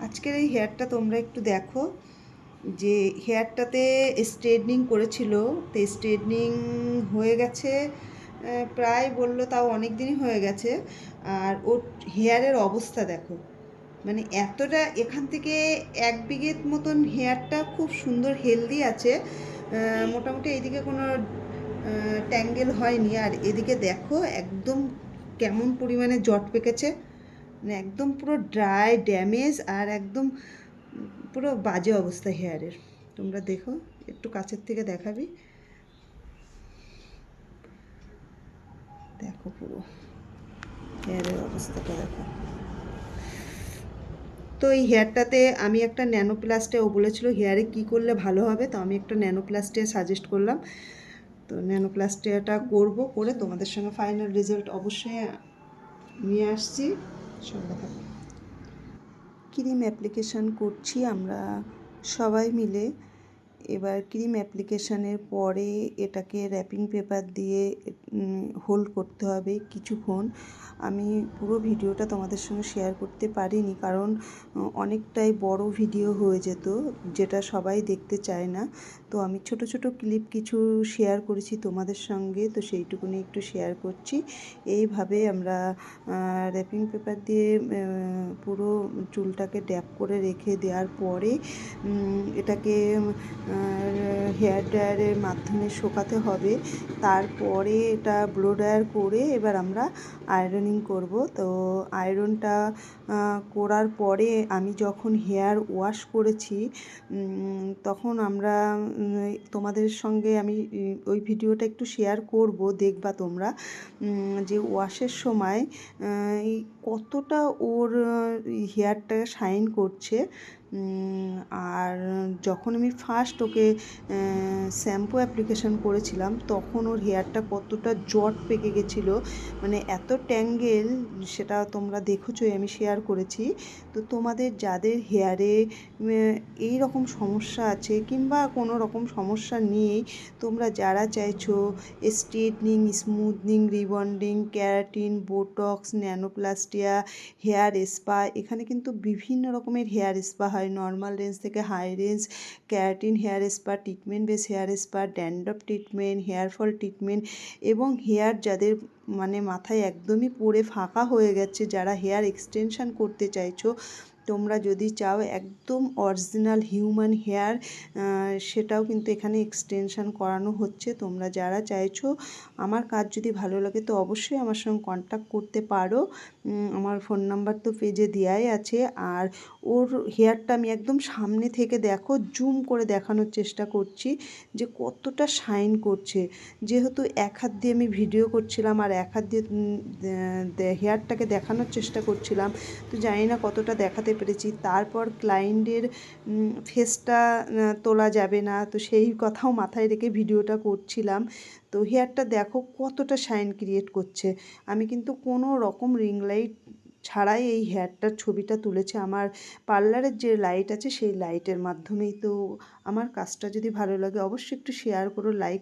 আজকের এই হেয়ারটা তোমরা একটু দেখো, যে হেয়ারটাতে স্ট্রেটনিং করেছিল, তো স্ট্রেটনিং হয়ে গেছে প্রায় বললো তাও অনেক দিনই হয়ে গেছে। আর ওর হেয়ারের অবস্থা দেখো, মানে এতটা এখান থেকে 1 বিঘে মতন হেয়ারটা খুব সুন্দর হেলদি আছে। মোটামুটি এইদিকে কোনো ট্যাঙ্গেল হয়নি। আর এদিকে দেখো একদম কেমন পরিমাণে জট পেকেছে, মানে একদম পুরো ড্রাই ড্যামেজ আর একদম পুরো বাজে অবস্থা হেয়ারের। তোমরা দেখো, একটু কাছের থেকে দেখাবি, দেখো পুরো হেয়ারের অবস্থাটা দেখো। তো এই হেয়ারটাতে আমি একটা ন্যানোপ্লাস্টে, ও বলেছিল হেয়ারে কি করলে ভালো হবে, তো আমি একটা ন্যানোপ্লাস্টে সাজেস্ট করলাম। তো ন্যানোপ্লাস্টিয়াটা করে তোমাদের সঙ্গে ফাইনাল রেজাল্ট অবশ্যই নিয়ে আসছি। সঙ্গে থাকো। ক্রিম অ্যাপ্লিকেশান করছি আমরা সবাই মিলে। এবার ক্রিম অ্যাপ্লিকেশানের পরে এটাকে র্যাপিং পেপার দিয়ে হোল্ড করতে হবে কিছুক্ষণ। আমি পুরো ভিডিওটা তোমাদের সঙ্গে শেয়ার করতে পারিনি, কারণ অনেকটাই বড় ভিডিও হয়ে যেত, যেটা সবাই দেখতে চায় না। তো আমি ছোট ছোট ক্লিপ কিছু শেয়ার করেছি তোমাদের সঙ্গে, তো সেইটুকুনি একটু শেয়ার করছি। এইভাবে আমরা র্যাপিং পেপার দিয়ে পুরো চুলটাকে ড্যাপ করে রেখে দেওয়ার পরে এটাকে হেয়ার ড্রায়ারের মাধ্যমে শুকাতে হবে। তারপরে এটা ব্লো ড্রায়ার করে এবার আমরা আয়রনিং করব। তো আয়রনটা করার পরে আমি যখন হেয়ার ওয়াশ করেছি তখন আমরা তোমাদের সঙ্গে আমি ওই ভিডিওটা একটু শেয়ার করব, দেখবা তোমরা যে ওয়াশের সময় কতটা ওর হেয়ারটা শাইন করছে। আর যখন আমি ফার্স্ট ওকে শ্যাম্পু অ্যাপ্লিকেশান করেছিলাম তখন ওর হেয়ারটা কতটা জট পেকে গেছিলো, মানে এত ট্যাঙ্গেল, সেটা তোমরা দেখেছোই, আমি শেয়ার করেছি। তো তোমাদের যাদের হেয়ারে এই রকম সমস্যা আছে কিংবা কোনো রকম সমস্যা নেই, তোমরা যারা চাইছো straightening, smoothening, rebonding, keratin, botox, nanoplastia, hair spa, এখানে কিন্তু বিভিন্ন রকমের হেয়ার স্পা হয়, নর্মাল রেঞ্জ থেকে high range, keratin hair spa, treatment base hair spa, dandruff treatment, hair fall treatment, এবং হেয়ার যাদের মানে মাথায় একদমই পড়ে ফাঁকা হয়ে গেছে, যারা হেয়ার এক্সটেনশান করতে চাইছো, তোমরা যদি চাও একদম অরিজিনাল হিউম্যান হেয়ার, সেটাও কিন্তু এখানে এক্সটেনশান করানো হচ্ছে। তোমরা যারা চাইছো, আমার কাজ যদি ভালো লাগে তো অবশ্যই আমার সঙ্গে কন্ট্যাক্ট করতে পারো। আমার ফোন নাম্বার তো পেজে দেওয়াই আছে। আর ওর হেয়ারটা আমি একদম সামনে থেকে দেখো জুম করে দেখানোর চেষ্টা করছি যে কতটা শাইন করছে। যেহেতু এক হাত দিয়ে আমি ভিডিও করছিলাম আর এক হাত দিয়ে হেয়ারটাকে দেখানোর চেষ্টা করছিলাম, তো জানি না কতটা দেখাতে পেরেছি। তারপর ক্লায়েন্টের ফেসটা তোলা যাবে না, তো সেই কথাও মাথায় রেখে ভিডিওটা করছিলাম। তো হেয়ারটা দেখো কতটা শাইন ক্রিয়েট করছে। আমি কিন্তু কোনো রকম রিং লাইট ছাড়াই এই হেয়ারটার ছবিটা তুলেছে। আমার পার্লারের যে লাইট আছে সেই লাইটের মাধ্যমেই। তো আমার কাজটা যদি ভালো লাগে অবশ্যই একটু শেয়ার করো, লাইক